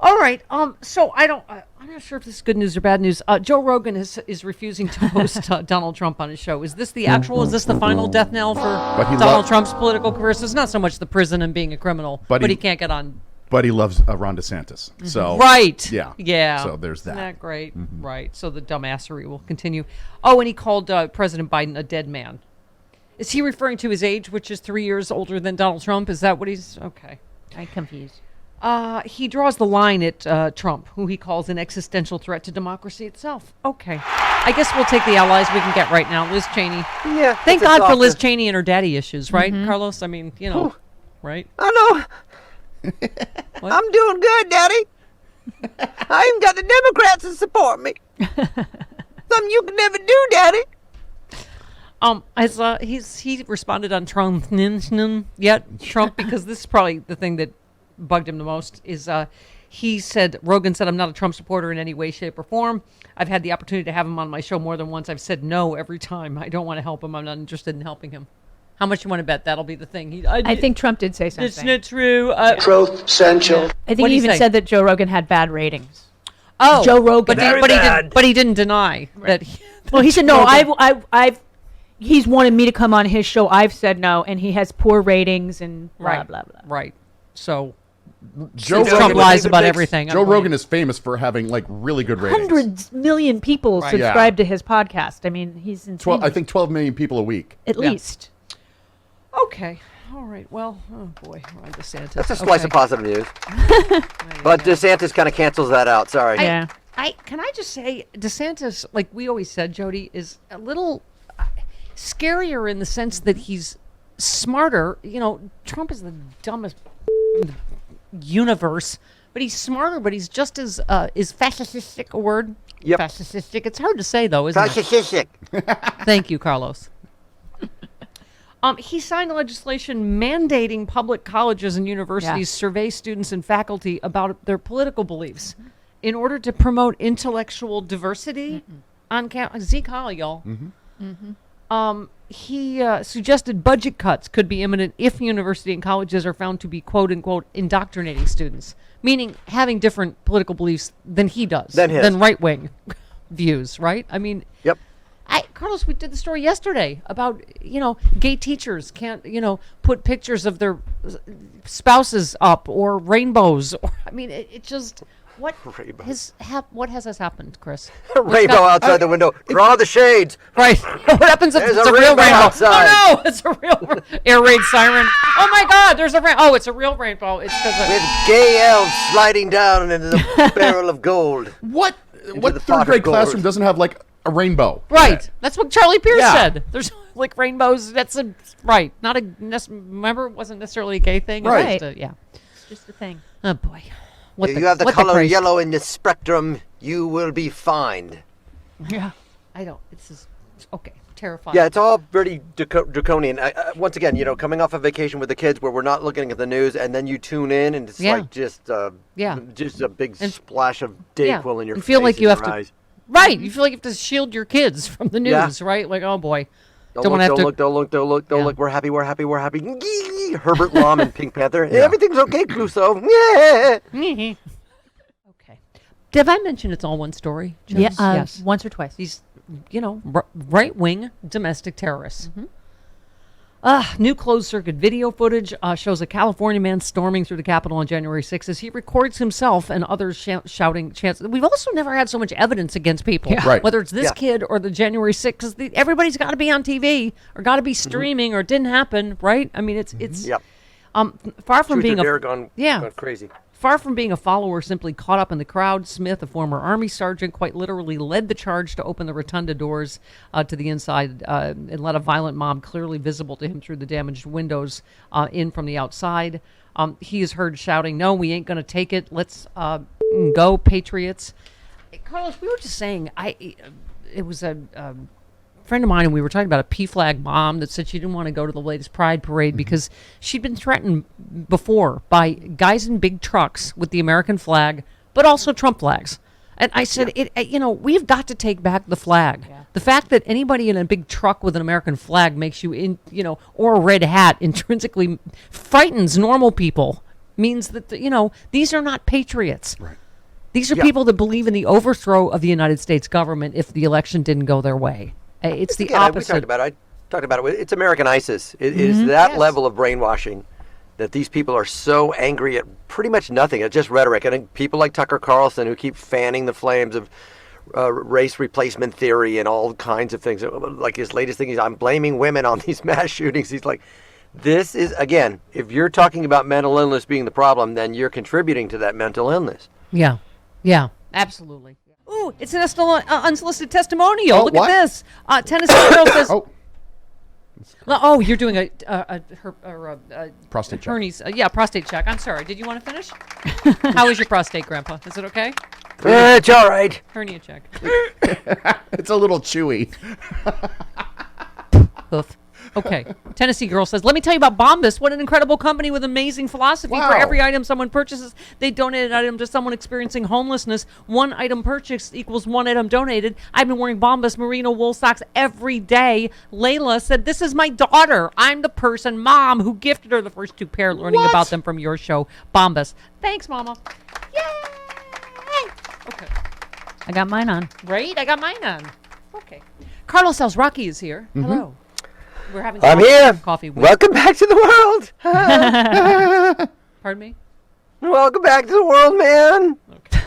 All right. So I'm not sure if this is good news or bad news. Joe Rogan is refusing to host Donald Trump on his show. Is this the actual? Is this the final death knell for Donald Trump's political career? So it's not so much the prison and being a criminal, but he can't get on. But he loves Ron DeSantis. So right. Yeah. So there's that. Isn't that great? Mm-hmm. Right. So the dumbassery will continue. Oh, and he called President Biden a dead man. Is he referring to his age, which is 3 years older than Donald Trump? Is that what he's? Okay. I'm confused. He draws the line at Trump, who he calls an existential threat to democracy itself. Okay. I guess we'll take the allies we can get right now. Liz Cheney. Yeah. Thank God for Liz Cheney and her daddy issues, right, Carlos? I mean, right? I know. I'm doing good, Daddy. I even got the Democrats to support me. Something you can never do, Daddy. He responded on Trump because this is probably the thing that bugged him the most is he said, Rogan said, I'm not a Trump supporter in any way, shape, or form. I've had the opportunity to have him on my show more than once. I've said no every time. I don't want to help him. I'm not interested in helping him. How much you want to bet that'll be the thing? I think Trump did say something. It's not true. Truth, essential. I think he even said that Joe Rogan had bad ratings. Oh, Joe Rogan, but he didn't deny that. Well, he said no. He's wanted me to come on his show. I've said no, and he has poor ratings and blah blah blah. Right. So Trump lies about everything. Joe Rogan is famous for having really good ratings. 100 million people subscribe to his podcast. I mean, he's insane. I think 12 million people a week. At least. Okay. All right. Well, oh boy, Ron DeSantis. That's a slice of positive news. But DeSantis kind of cancels that out. Sorry. Yeah. Can I just say, DeSantis, like we always said, Jody, is a little scarier in the sense that he's smarter. Trump is the dumbest in the universe, but he's smarter. But he's just as is fascistic a word? Yep. Fascistic. It's hard to say though, isn't it? Fascistic. Thank you, Carlos. He signed legislation mandating public colleges and universities survey students and faculty about their political beliefs in order to promote intellectual diversity on campus. Zeke Holly, y'all. He suggested budget cuts could be imminent if university and colleges are found to be, quote unquote, indoctrinating students, meaning having different political beliefs than he does, than right-wing views, right? I mean, yep. Carlos, we did the story yesterday about, gay teachers can't, put pictures of their spouses up or rainbows. It just, what has happened, Chris? A rainbow outside the window. Draw the shades. Right. What happens if it's a real rainbow? Outside. Oh, no, it's a real air raid siren. Oh, my God, there's a rainbow. Oh, it's a real rainbow. It's with gay elves sliding down into the barrel of gold. What third grade classroom doesn't have, a rainbow? Right. That's what Charlie Pierce said. There's rainbows. That's right. Not remember, it wasn't necessarily a gay thing. Right. It's just a thing. Oh boy. If you have the color yellow in the spectrum, you will be fined. Yeah. I don't. It's okay. Terrifying. Yeah, it's all pretty draconian. Once again, coming off a vacation with the kids where we're not looking at the news, and then you tune in, and it's just a big splash of Dayquil in your face. You feel like you have to. Right, you feel like you have to shield your kids from the news, right? Like, oh boy, don't look. We're happy. Herbert Lom and Pink Panther. Everything's okay, Clouseau. Yeah. Okay. Have I mentioned it's all one story? Yes. Yes. Once or twice. These, right-wing domestic terrorists. New closed-circuit video footage shows a California man storming through the Capitol on January 6th as he records himself and others shouting chants. We've also never had so much evidence against people, whether it's this kid or the January 6th, because everybody's got to be on TV or got to be streaming or it didn't happen, right? I mean, it's far from being gone crazy. Far from being a follower simply caught up in the crowd, Smith, a former Army sergeant, quite literally led the charge to open the rotunda doors to the inside and let a violent mob clearly visible to him through the damaged windows in from the outside. He is heard shouting, "No, we ain't going to take it. Let's go, Patriots." Carlos, we were just saying, it was a friend of mine, and we were talking about a PFLAG mom that said she didn't want to go to the latest Pride parade because she'd been threatened before by guys in big trucks with the American flag, but also Trump flags. And I said, we've got to take back the flag. Yeah. The fact that anybody in a big truck with an American flag makes you or a red hat intrinsically frightens normal people. means that, these are not patriots. Right. These are people that believe in the overthrow of the United States government if the election didn't go their way. It's the opposite. I talked about it. It's American ISIS. It is that level of brainwashing that these people are so angry at pretty much nothing. It's just rhetoric. And people like Tucker Carlson who keep fanning the flames of race replacement theory and all kinds of things. Like his latest thing is, I'm blaming women on these mass shootings. He's like, this is, again, if you're talking about mental illness being the problem, then you're contributing to that mental illness. Yeah. Yeah, absolutely. Ooh, it's an unsolicited testimonial. Look at this. Tennessee girl says... Oh, you're doing a prostate check. Prostate check. I'm sorry. Did you want to finish? How is your prostate, Grandpa? Is it okay? It's all right. Hernia check. It's a little chewy. Hoof. Okay. Tennessee girl says, let me tell you about Bombas. What an incredible company with amazing philosophy. Wow. For every item someone purchases, they donate an item to someone experiencing homelessness. One item purchased equals one item donated. I've been wearing Bombas merino wool socks every day. Layla said, this is my daughter. I'm the person, Mom, who gifted her the first 2 pair, learning about them from your show, Bombas. Thanks, Mama. Yay! Okay. I got mine on. Right? I got mine on. Okay. Carlos Alazraqui is here. Mm-hmm. Hello. We're having I'm here. Coffee. Welcome back to the world. Pardon me? Welcome back to the world, man. Okay.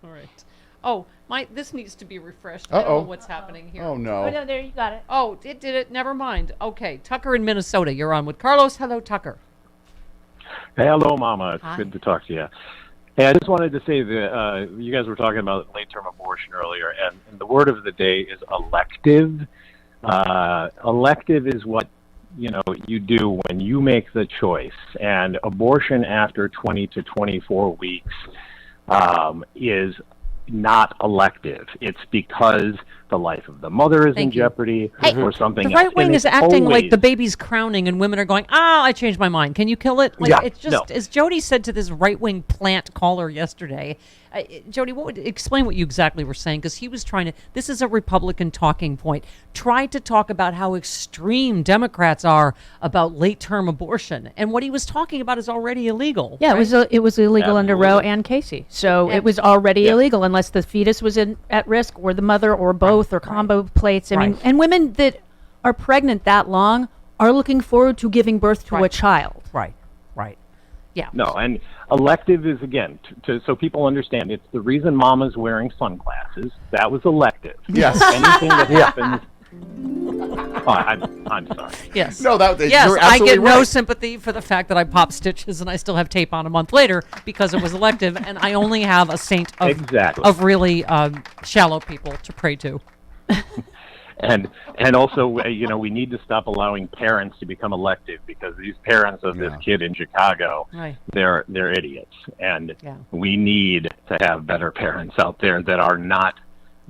All right. Oh, this needs to be refreshed. I don't know what's happening here. Oh, no. Oh, no, there, you got it. Oh, it did it. Never mind. Okay. Tucker in Minnesota. You're on with Carlos. Hello, Tucker. Hello, Mama. It's Hi. good to talk to you. Hey, I just wanted to say that you guys were talking about late-term abortion earlier, and the word of the day is elective. Elective is what you do when you make the choice, and abortion after 20 to 24 weeks is not elective. It's because the life of the mother is in jeopardy or something else. The right wing is acting always like the baby's crowning, and women are going, I changed my mind. Can you kill it? Like, it's just, as Jody said to this right-wing plant caller yesterday, Jody, explain what you exactly were saying, because he was trying to, this is a Republican talking point, try to talk about how extreme Democrats are about late-term abortion, and what he was talking about is already illegal. Yeah, right? it was illegal under Roe and Casey, so it was already illegal unless the fetus was at risk, or the mother, or both, or combo plates. I mean, and women that are pregnant that long are looking forward to giving birth to a child. Right. Yeah. No, and elective is, again, so people understand, it's the reason Mama's wearing sunglasses. That was elective. Yes. Anything that happens... I'm sorry. Yes. No, yes, I get no sympathy for the fact that I pop stitches and I still have tape on a month later because it was elective, and I only have a saint of really shallow people to pray to. And also, we need to stop allowing parents to become elective, because these parents of this kid in Chicago, they're idiots, and we need to have better parents out there that are not.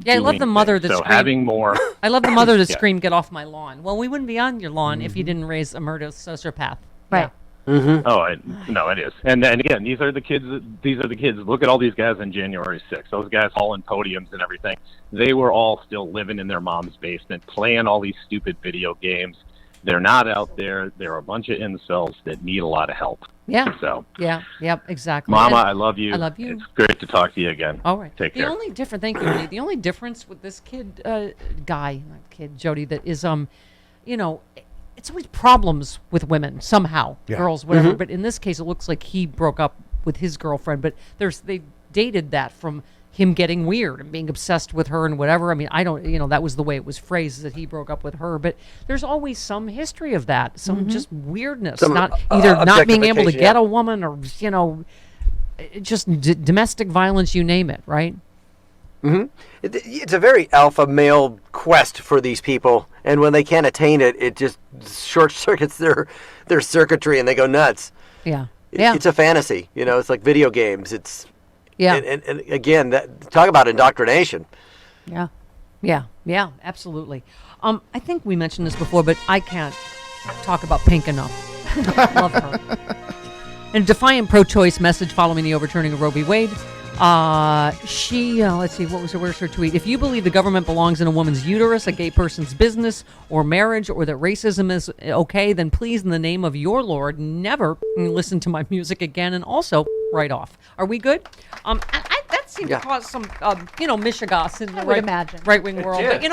Yeah, I love the mother that screamed. Having more. I love the mother that screamed, "Get off my lawn!" Well, we wouldn't be on your lawn if you didn't raise a murderous sociopath. Right. Yeah. Mm-hmm. Oh, no, it is. And again, these are the kids. Look at all these guys on January 6th. Those guys hauling podiums and everything. They were all still living in their mom's basement, playing all these stupid video games. They're not out there. They're a bunch of incels that need a lot of help. Yeah. So. Yeah. Yep. Exactly. Mama, I love you. I love you. It's great to talk to you again. All right. Take care. Thank you, Lee. The only difference with this kid, Jody, that is, it's always problems with women somehow, girls, whatever. But in this case, it looks like he broke up with his girlfriend. But they dated that from him getting weird and being obsessed with her and whatever. I mean, I don't, that was the way it was phrased, that he broke up with her. But there's always some history of that, some just weirdness, either not being able to get a woman or, just domestic violence, you name it, right? Mm-hmm. It's a very alpha male quest for these people, and when they can't attain it, it just short circuits their circuitry, and they go nuts. Yeah, It's a fantasy, It's like video games. It's and again, talk about indoctrination. Yeah, absolutely. I think we mentioned this before, but I can't talk about Pink enough. Love her. In a defiant pro-choice message following the overturning of Roe v. Wade, Let's see, where's her tweet? If you believe the government belongs in a woman's uterus, a gay person's business or marriage, or that racism is okay, then please, in the name of your Lord, never listen to my music again, and also write off. Are we good? That seemed to cause some, mishigas in the right-wing world. But,